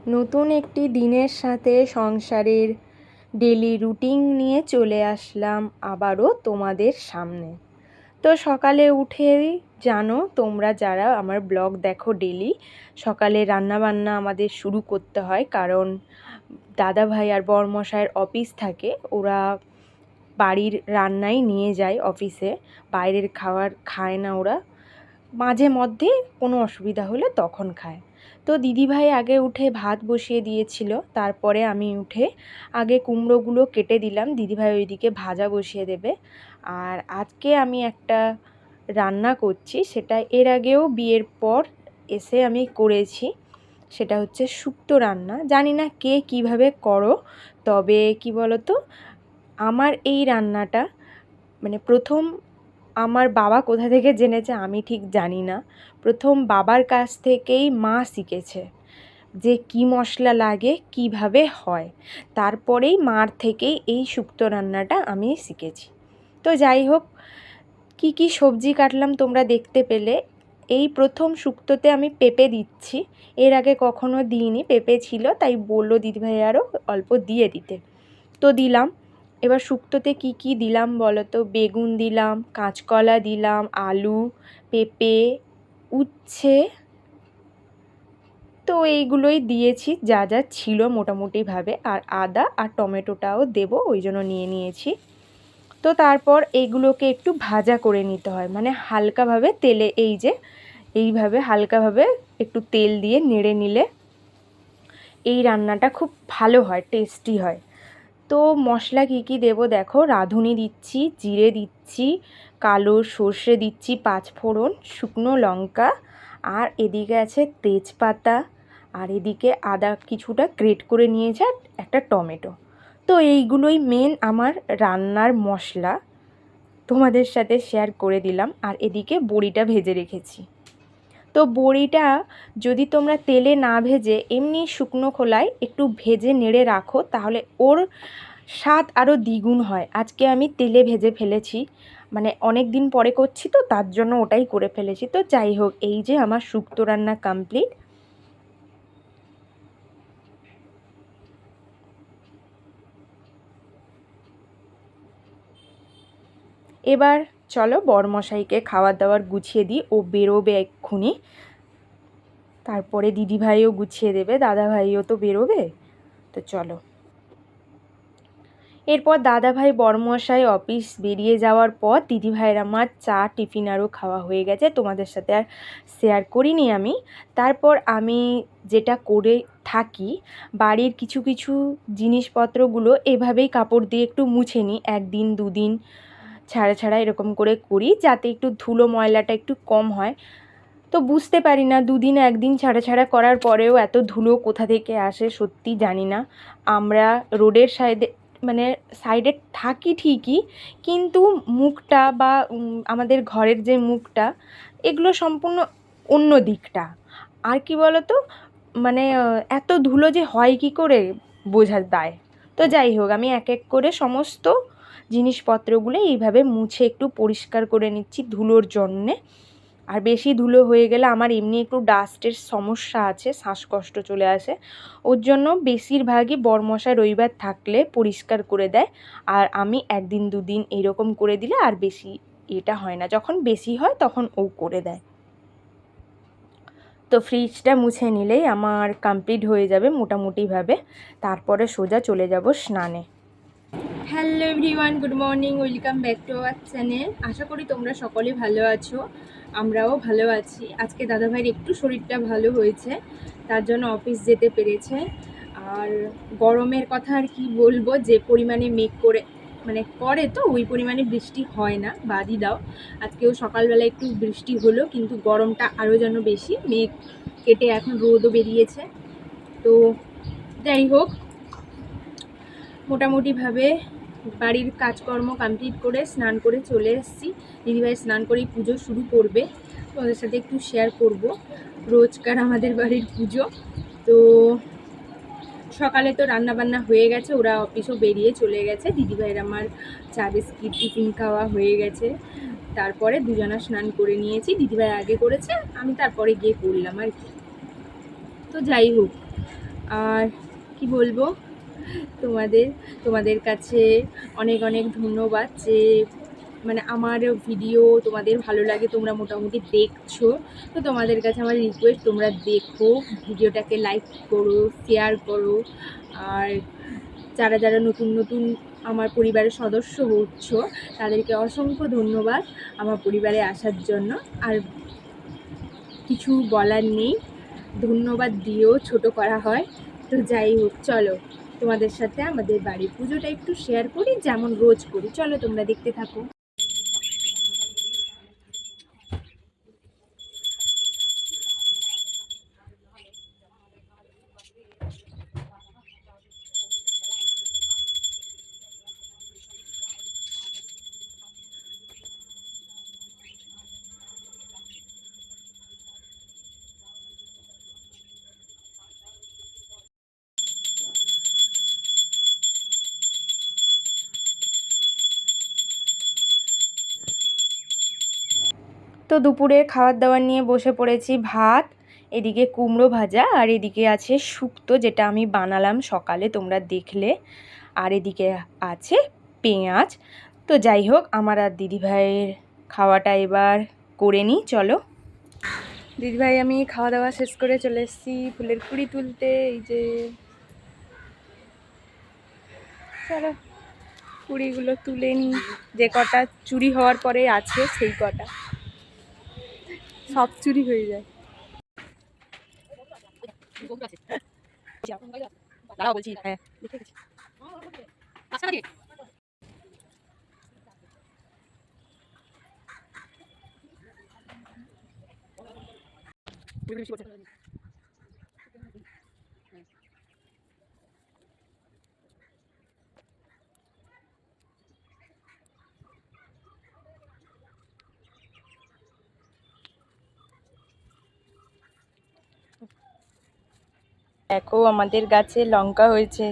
নতুন একটি দিনের সাথে সংসারের ডেলি রুটিন নিয়ে চলে আসলাম আবারও তোমাদের সামনে। তো সকালে উঠেই জানো তোমরা যারা আমার ব্লগ দেখো ডেলি, সকালে রান্নাবান্না আমাদের শুরু করতে হয়, কারণ দাদা ভাই আর বরমশাইয়ের অফিস থাকে। ওরা বাড়ির রান্নাই নিয়ে যায় অফিসে, বাইরের খাবার খায় না ওরা। মাঝে মধ্যে কোনো অসুবিধা হলে তখন খায়। তো দিদিভাই আগে উঠে ভাত বসিয়ে দিয়েছিল, তারপরে আমি উঠে আগে কুমড়োগুলো কেটে দিলাম, দিদিভাই ওইদিকে ভাজা বসিয়ে দেবে। আর আজকে আমি একটা রান্না করছি, সেটা এর আগেও বিয়ের পর এসে আমি করেছি। সেটা হচ্ছে শুক্তো রান্না। জানি না কে কিভাবে করো, তবে কি বলো তো, আমার এই রান্নাটা মানে প্রথম আমার বাবা কোথা থেকে জেনেছে আমি ঠিক জানি না, প্রথম বাবার কাছ থেকেই মা শিখেছে যে কী মশলা লাগে, কিভাবে হয়। তারপরেই মার থেকেই এই শুক্তো রান্নাটা আমি শিখেছি। তো যাই হোক, কি কি সবজি কাটলাম তোমরা দেখতে পেলে। এই প্রথম শুক্তোতে আমি পেঁপে দিচ্ছি, এর আগে কখনো দিইনি। পেঁপে ছিল তাই বললো দিদিভাই আরও অল্প দিয়ে দিতে, তো দিলাম। এবার শুক্তোতে কি কি দিলাম বলো তো, বেগুন দিলাম, কাঁচকলা দিলাম, আলু, পেঁপে, উচ্ছে, তো এইগুলোই দিয়েছি যা যা ছিল মোটামুটিভাবে। আর আদা আর টমেটোটাও দেবো, ওই জন্য নিয়ে নিয়েছি। তো তারপর এইগুলোকে একটু ভাজা করে নিতে হয়, মানে হালকাভাবে তেলে, এই যে এইভাবে হালকাভাবে একটু তেল দিয়ে নেড়ে নিলে এই রান্নাটা খুব ভালো হয়, টেস্টি হয়। তো মশলা কী কী দেবো দেখো, রাঁধুনি দিচ্ছি, জিরে দিচ্ছি, কালো সর্ষে দিচ্ছি, পাঁচফোড়ন, শুকনো লঙ্কা, আর এদিকে আছে তেজপাতা, আর এদিকে আদা কিছুটা গ্রেট করে নিয়েছে, আর একটা টমেটো। তো এইগুলোই মেন আমার রান্নার মশলা, তোমাদের সাথে শেয়ার করে দিলাম। আর এদিকে বড়িটা ভেজে রেখেছি। তো বড়িটা যদি তোমরা তেলে না ভেজে এমনি শুকনো খোলায় একটু ভেজে নেড়ে রাখো, তাহলে ওর স্বাদ আরও দ্বিগুণ হয়। আজকে আমি তেলে ভেজে ফেলেছি, মানে অনেক দিন পরে করছি তো তার জন্য ওটাই করে ফেলেছি। তো যাই হোক, এই যে আমার শুক্তো রান্না কমপ্লিট। এবার চলো বরমশাইকে খাবার দাবার গুছিয়ে দিই, ও বেরোবে এক্ষুনি। তারপরে দিদিভাইও গুছিয়ে দেবে, দাদাভাইও তো বেরোবে। তো চলো। এরপর দাদাভাই বরমশাই অফিস বেরিয়ে যাওয়ার পর দিদিভাইয়ের আমার চা টিফিন আরও খাওয়া হয়ে গেছে, তোমাদের সাথে আর শেয়ার করিনি আমি। তারপর আমি যেটা করে থাকি, বাড়ির কিছু কিছু জিনিসপত্রগুলো এভাবেই কাপড় দিয়ে একটু মুছে নিই, একদিন দুদিন ছাড়া ছাড়া এরকম করে করি, যাতে একটু ধুলো ময়লাটা একটু কম হয়। তো বুঝতে পারি না, দুদিন একদিন ছাড়া ছাড়া করার পরেও এত ধুলো কোথা থেকে আসে সত্যি জানি না। আমরা রোডের সাইডে, মানে সাইডে থাকি ঠিকই, কিন্তু মুখটা বা আমাদের ঘরের যে মুখটা, এগুলো সম্পূর্ণ অন্য দিকটা। আর কি বলো তো, মানে এত ধুলো যে হয় কি করে বোঝা দায়। তো যাই হোক, আমি এক এক করে সমস্ত জিনিসপত্রগুলো এইভাবে মুছে একটু পরিষ্কার করে নিচ্ছি ধুলোর জন্যে। আর বেশি ধুলো হয়ে গেলে আমার এমনি একটু ডাস্টের সমস্যা আছে, শ্বাসকষ্ট চলে আসে, ওর জন্য বেশিরভাগই বরমশাই রবিবার থাকলে পরিষ্কার করে দেয়, আর আমি একদিন দুদিন এইরকম করে দিলে আর বেশি এটা হয় না, যখন বেশি হয় তখন ও করে দেয়। তো ফ্রিজটা মুছে নিলেই আমার কমপ্লিট হয়ে যাবে মোটামুটিভাবে, তারপরে সোজা চলে যাব স্নানে। Hello everyone, good morning, welcome back to our channel. আশা করি তোমরা সকলে ভালো আছো, আমরাও ভালো আছি। আজকে দাদাভাইয়ের একটু শরীরটা ভালো হয়েছে, তার জন্য অফিস যেতে পেরেছে। আর গরমের কথা আর কি বলবো, যে পরিমাণে মেঘ করে মানে করে, তো ওই পরিমাণে বৃষ্টি হয় না, বাদই দাও। আজকেও সকালবেলা একটু বৃষ্টি হলো, কিন্তু গরমটা আরও যেন বেশি, মেঘ কেটে এখন রোদও বেরিয়েছে। তো যাই হোক, মোটামুটিভাবে বাড়ির কাজকর্ম কমপ্লিট করে স্নান করে চলে এসেছি। দিদিভাই স্নান করেই পুজো শুরু করবে, তোমাদের সাথে একটু শেয়ার করব রোজকার আমাদের বাড়ির পুজো। তো সকালে তো রান্নাবান্না হয়ে গেছে, ওরা অফিসও বেরিয়ে চলে গেছে, দিদিভাইয়ের আমার চা বিস্কিট টিফিন খাওয়া হয়ে গেছে। তারপরে দুজনা স্নান করে নিয়েছি, দিদিভাই আগে করেছে, আমি তারপরে গিয়ে করলাম আর কি। তো যাই হোক, আর কি বলবো, তোমাদের তোমাদের কাছে অনেক অনেক ধন্যবাদ যে মানে আমার ভিডিও তোমাদের ভালো লাগে, তোমরা মোটামুটি দেখছো। তো তোমাদের কাছে আমার রিকোয়েস্ট, তোমরা দেখো, ভিডিওটাকে লাইক করো, শেয়ার করো। আর যারা যারা নতুন নতুন আমার পরিবারের সদস্য হচ্ছ, তাদেরকে অসংখ্য ধন্যবাদ আমার পরিবারে আসার জন্য। আর কিছু বলার নেই, ধন্যবাদ দিয়েও ছোট করা হয়। তো যাই হোক, চলো তোমাদের সাথে আমাদের বাড়ির পুজোটা একটু শেয়ার করি, যেমন রোজ করি। চলো তোমরা দেখতে থাকো। তো দুপুরের খাবার দাবার নিয়ে বসে পড়েছি। ভাত, এদিকে কুমড়ো ভাজা, আর এদিকে আছে শুক্তো, যেটা আমি বানালাম সকালে, তোমরা দেখলে। আর এদিকে আছে পেঁয়াজ। তো যাই হোক, আমার আর দিদিভাইয়ের খাওয়াটা এবার করে নিই, চলো। দিদিভাই আমি খাওয়া দাওয়া শেষ করে চলে এসেছি ফুলের কুড়ি তুলতে। এই যে চলো কুড়িগুলো তুলে নিই, যে কটা চুরি হওয়ার পরে আছে সেই কটা, সব চুরি হয়ে যায়। দাঁড়াও বলছি, হ্যাঁ লিখে গেছি। আচ্ছা নাকি? দেখো আমাদের গাছে লঙ্কা হয়েছে,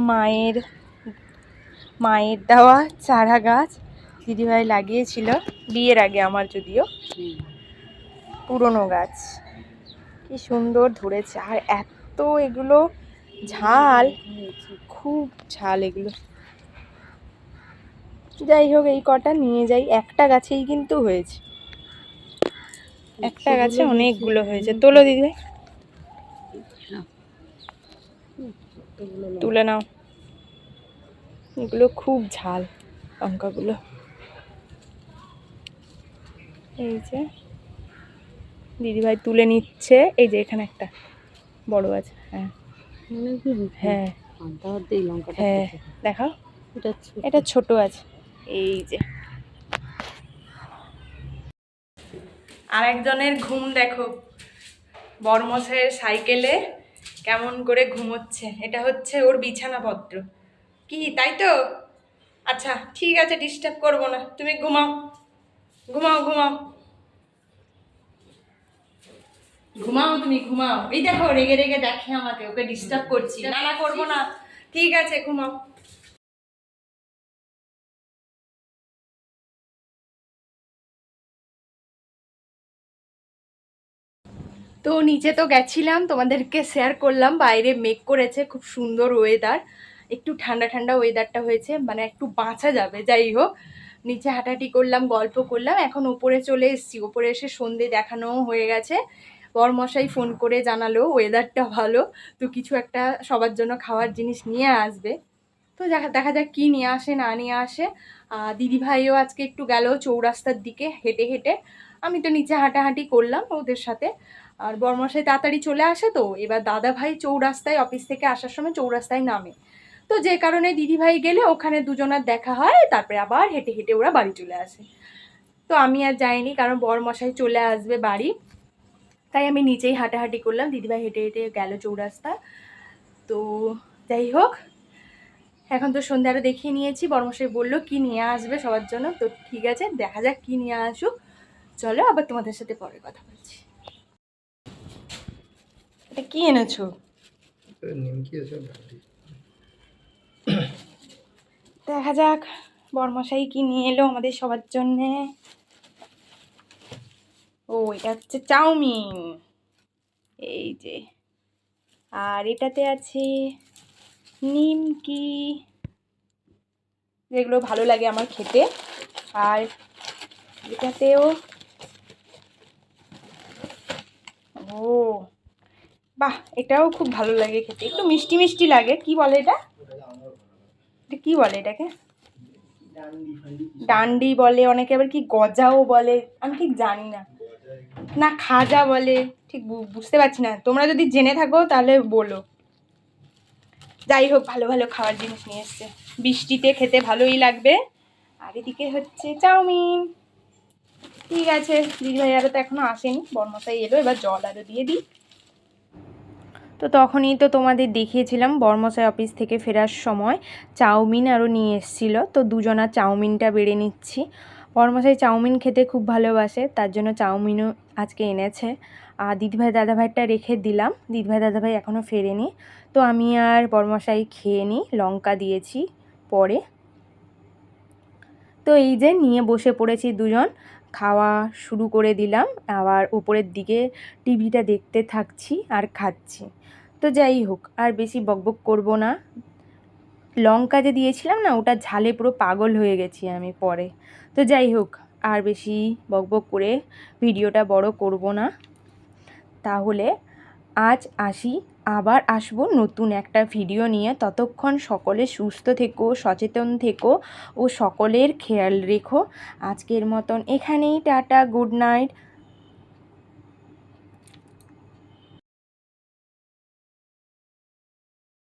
মায়ের মায়ের দেওয়া চারা গাছ, দিদিভাই লাগিয়েছিল বিয়ের আগে, আমার যদিও পুরনো গাছ। কি সুন্দর ধরেছে, আর এত এগুলো ঝাল, খুব ঝাল এগুলো। যাই হোক, এই কটা নিয়ে যাই, একটা গাছেই কিন্তু হয়েছে, একটা গাছে অনেকগুলো হয়েছে। তোলো দিদিভাই, তুলে নাও, এগুলো খুব ঝাল লঙ্কাগুলো। এই যে দিদিভাই তুলে নিচ্ছে, এই যে এখানে একটা বড় আছে। হ্যাঁ হ্যাঁ হ্যাঁ, দেখাও, এটা ছোট আছে। এই যে আর একজনের ঘুম দেখো, বর্মশের সাইকেলে কেমন করে ঘুমোচ্ছে, এটা হচ্ছে ওর বিছানাপত্র। কি তাই তো? আচ্ছা ঠিক আছে, ডিস্টার্ব করবো না, তুমি ঘুমাও ঘুমাও ঘুমাও ঘুমাও, তুমি ঘুমাও। এই দেখো রেগে রেগে দেখে আমাকে, ওকে ডিস্টার্ব করছি। না না করবো না, ঠিক আছে ঘুমাও। তো নিচে তো গেছিলাম, তোমাদেরকে শেয়ার করলাম, বাইরে মেঘ করেছে, খুব সুন্দর ওয়েদার, একটু ঠান্ডা ঠান্ডা ওয়েদারটা হয়েছে, মানে একটু বাঁচা যাবে। যাই হোক, নিচে হাঁটাহাঁটি করলাম, গল্প করলাম, এখন ওপরে চলে এসেছি। ওপরে এসে সন্ধে দেখানোও হয়ে গেছে, বরমশাই ফোন করে জানালো ওয়েদারটা ভালো, তো কিছু একটা সবার জন্য খাওয়ার জিনিস নিয়ে আসবে। তো দেখা দেখা যাক কী নিয়ে আসে না নিয়ে আসে। দিদিভাইও আজকে একটু গেল চৌরাস্তার দিকে হেঁটে হেঁটে, আমি তো নিচে হাঁটাহাঁটি করলাম ওদের সাথে। আর বরমশাই তাড়াতাড়ি চলে আসে, তো এবার দাদাভাই চৌরাস্তায় অফিস থেকে আসার সময় চৌরাস্তায় নামে, তো যে কারণে দিদিভাই গেলে ওখানে দুজনার দেখা হয়, তারপরে আবার হেঁটে হেঁটে ওরা বাড়ি চলে আসে। তো আমি আর যাইনি, কারণ বরমশাই চলে আসবে বাড়ি, তাই আমি নিচেই হাঁটাহাঁটি করলাম, দিদিভাই হেঁটে হেঁটে গেল চৌরাস্তা। তো যাই হোক, এখন তো সন্ধ্যা আরও দেখিয়ে নিয়েছি, বরমশাই বললো কি নিয়ে আসবে সবার জন্য, তো ঠিক আছে দেখা যাক কি নিয়ে আসুক। চলো আবার তোমাদের সাথে পরে কথা বলছি। এটা কি এনেছো? দেখা যাক বরমশাই কি নিয়ে এলো আমাদের সবার জন্যে। ও এটা হচ্ছে চাউমিন, এই যে আর এটাতে আছে নিমকি, যেগুলো ভালো লাগে আমার খেতে। আর এটাতেও ও বাহ, এটাও খুব ভালো লাগে খেতে, একটু মিষ্টি মিষ্টি লাগে। কি বলে এটা, এটা কি বলে এটাকে? ডান্ডি বলে, অনেকে আবার কি গজাও বলে, আমি ঠিক জানি না, না খাজা বলে, ঠিক বুঝতে পারছি না। তোমরা যদি জেনে থাকো তাহলে বলো। যাই হোক, ভালো ভালো খাওয়ার জিনিস নিয়ে এসছে, বৃষ্টিতে খেতে ভালোই লাগবে। আর এদিকে হচ্ছে চাউমিন। ঠিক আছে, দিদিভাই আরও তো এখনো আসেনি, বর্মশাই এলো, এবার জল আরও দিয়ে দিই। তো তখনই তো তোমাদের দেখিয়েছিলাম বর্মশাই অফিস থেকে ফেরার সময় চাউমিন আরও নিয়ে এসেছিলো, তো দুজনা চাউমিনটা বেড়ে নিচ্ছি। বর্মশাই চাউমিন খেতে খুব ভালোবাসে, তার জন্য চাউমিনও আজকে এনেছে। আর দিদিভাই দাদাভাইটা রেখে দিলাম, দিদিভাই দাদাভাই এখনও ফেরেনি। তো আমি আর বর্মশাই খেয়ে নিই, লঙ্কা দিয়েছি পরে। তো এই যে নিয়ে বসে পড়েছি দুজন, খাওয়া শুরু করে দিলাম, আবার উপরের দিকে টিভিটা দেখতে থাকছি আর খাচ্ছি। তো যাই হোক, আর বেশি বকবক করব না। লঙ্কা যে দিয়েছিলাম না, ওটা ঝালে পুরো পাগল হয়ে গেছি আমি পরে। তো যাই হোক, আর বেশি বকবক করে ভিডিওটা বড় করব না। তাহলে আজ আসি, আবার আসবো নতুন একটা ভিডিও নিয়ে। ততক্ষণ সকলে সুস্থ থেকো, সচেতন থেকো ও সকলের খেয়াল রেখো। আজকের মতন এখানেই টাটা, গুড নাইট।